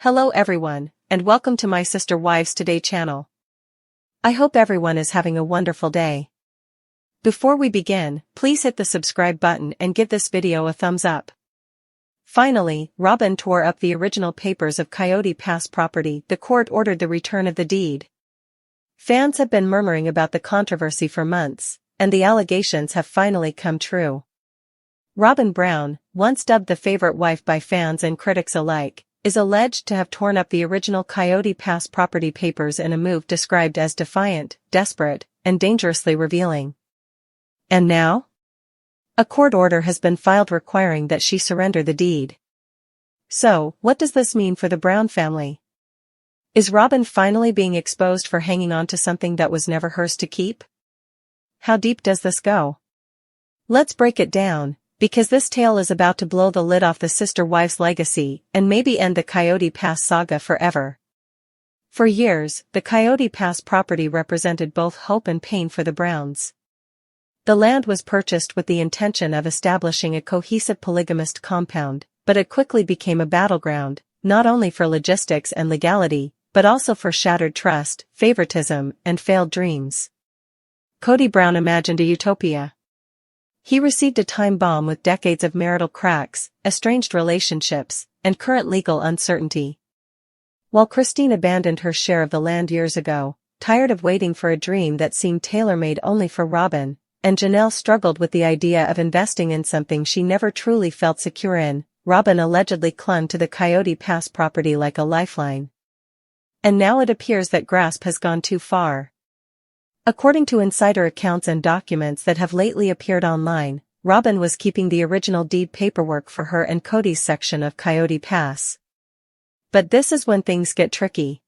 Hello everyone, and welcome to my Sister Wives Today channel. I hope everyone is having a wonderful day. Before we begin, please hit the subscribe button and give this video a thumbs up. Finally, Robyn tore up the original papers of Coyote Pass property. The court ordered the return of the deed. Fans have been murmuring about the controversy for months, and the allegations have finally come true. Robyn Brown, once dubbed the favorite wife by fans and critics alike, is alleged to have torn up the original Coyote Pass property papers in a move described as defiant, desperate, and dangerously revealing. And now? A court order has been filed requiring that she surrender the deed. So, what does this mean for the Brown family? Is Robyn finally being exposed for hanging on to something that was never hers to keep? How deep does this go? Let's break it down, because this tale is about to blow the lid off the sister wives' legacy and maybe end the Coyote Pass saga forever. For years, the Coyote Pass property represented both hope and pain for the Browns. The land was purchased with the intention of establishing a cohesive polygamist compound, but it quickly became a battleground, not only for logistics and legality, but also for shattered trust, favoritism, and failed dreams. Cody Brown imagined a utopia. He received a time bomb with decades of marital cracks, estranged relationships, and current legal uncertainty. While Christine abandoned her share of the land years ago, tired of waiting for a dream that seemed tailor-made only for Robyn, and Janelle struggled with the idea of investing in something she never truly felt secure in, Robyn allegedly clung to the Coyote Pass property like a lifeline. And now it appears that grasp has gone too far. According to insider accounts and documents that have lately appeared online, Robyn was keeping the original deed paperwork for her and Cody's section of Coyote Pass. But this is when things get tricky.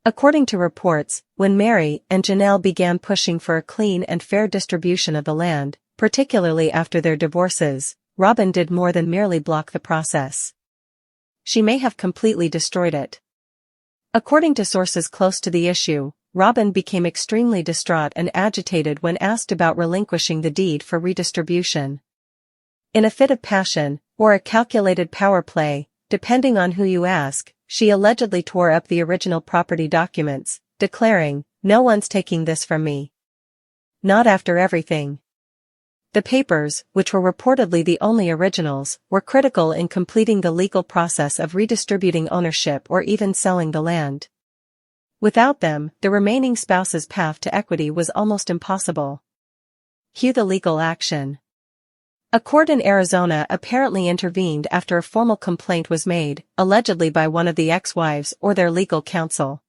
According to reports, when Mary and Janelle began pushing for a clean and fair distribution of the land, particularly after their divorces, Robyn did more than merely block the process. She may have completely destroyed it. According to sources close to the issue, Robyn became extremely distraught and agitated when asked about relinquishing the deed for redistribution. In a fit of passion, or a calculated power play, depending on who you ask, she allegedly tore up the original property documents, declaring, "No one's taking this from me. Not after everything." The papers, which were reportedly the only originals, were critical in completing the legal process of redistributing ownership or even selling the land. Without them, the remaining spouse's path to equity was almost impossible. Cue the legal action. A court in Arizona apparently intervened after a formal complaint was made, allegedly by one of the ex-wives or their legal counsel.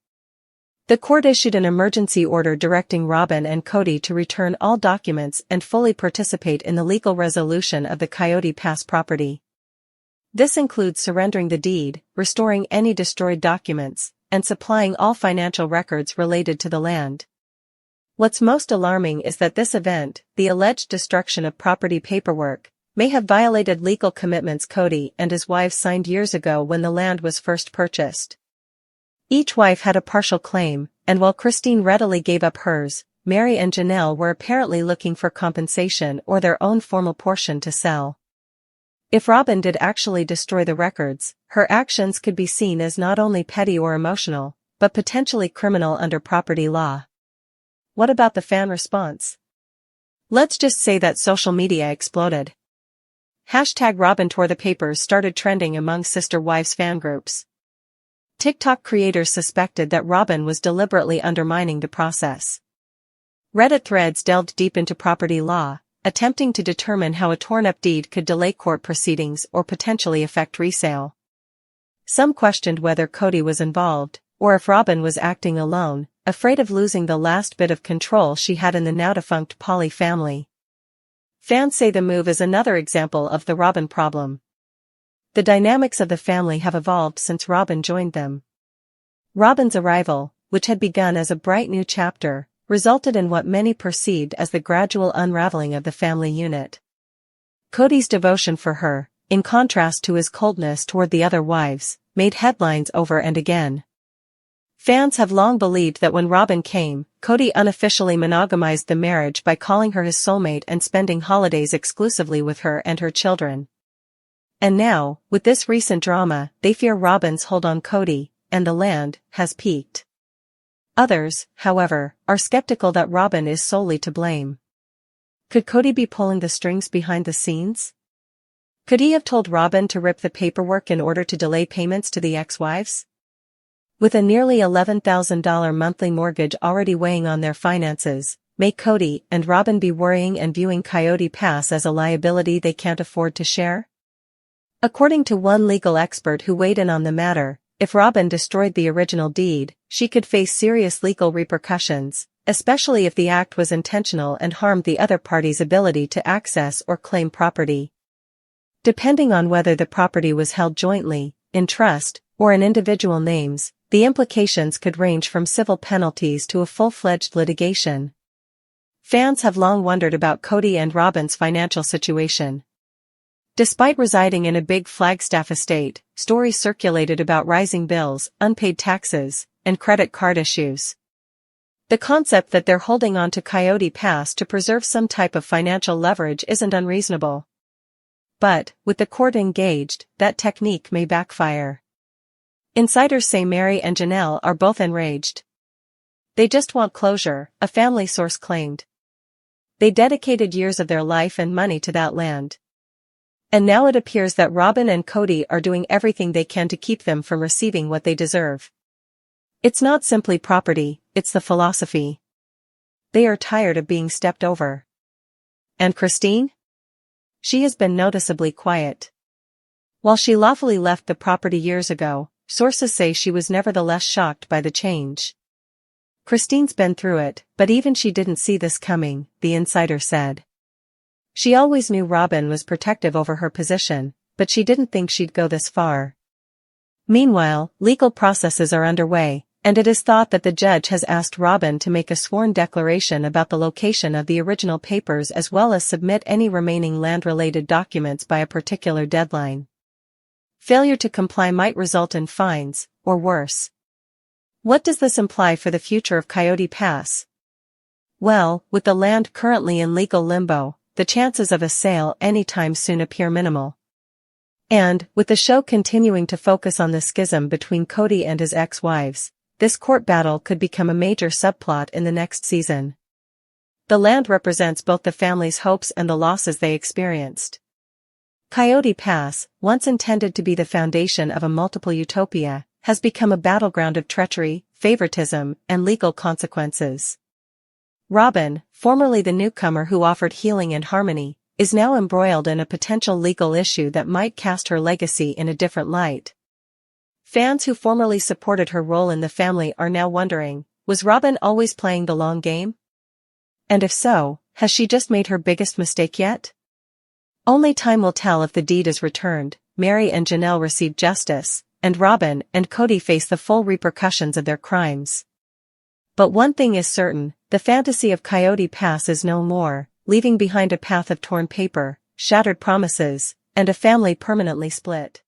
The court issued an emergency order directing Robyn and Cody to return all documents and fully participate in the legal resolution of the Coyote Pass property. This includes surrendering the deed, restoring any destroyed documents, and supplying all financial records related to the land. What's most alarming is that this event, the alleged destruction of property paperwork, may have violated legal commitments Cody and his wife signed years ago when the land was first purchased. Each wife had a partial claim, and while Christine readily gave up hers, Mary and Janelle were apparently looking for compensation or their own formal portion to sell. If Robyn did actually destroy the records, her actions could be seen as not only petty or emotional, but potentially criminal under property law. What about the fan response? Let's just say that social media exploded. #Robyn tore the papers started trending among sister wives fan groups. TikTok creators suspected that Robyn was deliberately undermining the process. Reddit threads delved deep into property law, attempting to determine how a torn-up deed could delay court proceedings or potentially affect resale. Some questioned whether Cody was involved, or if Robyn was acting alone, afraid of losing the last bit of control she had in the now-defunct Poly family. Fans say the move is another example of the Robyn problem. The dynamics of the family have evolved since Robyn joined them. Robyn's arrival, which had begun as a bright new chapter, resulted in what many perceived as the gradual unraveling of the family unit. Cody's devotion for her, in contrast to his coldness toward the other wives, made headlines over and again. Fans have long believed that when Robyn came, Cody unofficially monogamized the marriage by calling her his soulmate and spending holidays exclusively with her and her children. And now, with this recent drama, they fear Robyn's hold on Cody and the land has peaked. Others, however, are skeptical that Robyn is solely to blame. Could Cody be pulling the strings behind the scenes? Could he have told Robyn to rip the paperwork in order to delay payments to the ex-wives? With a nearly $11,000 monthly mortgage already weighing on their finances, may Cody and Robyn be worrying and viewing Coyote Pass as a liability they can't afford to share? According to one legal expert who weighed in on the matter, if Robyn destroyed the original deed, she could face serious legal repercussions, especially if the act was intentional and harmed the other party's ability to access or claim property. Depending on whether the property was held jointly, in trust, or in individual names, the implications could range from civil penalties to a full-fledged litigation. Fans have long wondered about Cody and Robyn's financial situation. Despite residing in a big Flagstaff estate, stories circulated about rising bills, unpaid taxes, and credit card issues. The concept that they're holding on to Coyote Pass to preserve some type of financial leverage isn't unreasonable. But, with the court engaged, that technique may backfire. Insiders say Mary and Janelle are both enraged. They just want closure, a family source claimed. They dedicated years of their life and money to that land. And now it appears that Robyn and Cody are doing everything they can to keep them from receiving what they deserve. It's not simply property, it's the philosophy. They are tired of being stepped over. And Christine? She has been noticeably quiet. While she lawfully left the property years ago, sources say she was nevertheless shocked by the change. Christine's been through it, but even she didn't see this coming, the insider said. She always knew Robyn was protective over her position, but she didn't think she'd go this far. Meanwhile, legal processes are underway, and it is thought that the judge has asked Robyn to make a sworn declaration about the location of the original papers as well as submit any remaining land-related documents by a particular deadline. Failure to comply might result in fines, or worse. What does this imply for the future of Coyote Pass? Well, with the land currently in legal limbo, the chances of a sale anytime soon appear minimal. And, with the show continuing to focus on the schism between Cody and his ex-wives, this court battle could become a major subplot in the next season. The land represents both the family's hopes and the losses they experienced. Coyote Pass, once intended to be the foundation of a multiple utopia, has become a battleground of treachery, favoritism, and legal consequences. Robyn, formerly the newcomer who offered healing and harmony, is now embroiled in a potential legal issue that might cast her legacy in a different light. Fans who formerly supported her role in the family are now wondering, was Robyn always playing the long game? And if so, has she just made her biggest mistake yet? Only time will tell if the deed is returned, Mary and Janelle receive justice, and Robyn and Cody face the full repercussions of their crimes. But one thing is certain, the fantasy of Coyote Pass is no more, leaving behind a path of torn paper, shattered promises, and a family permanently split.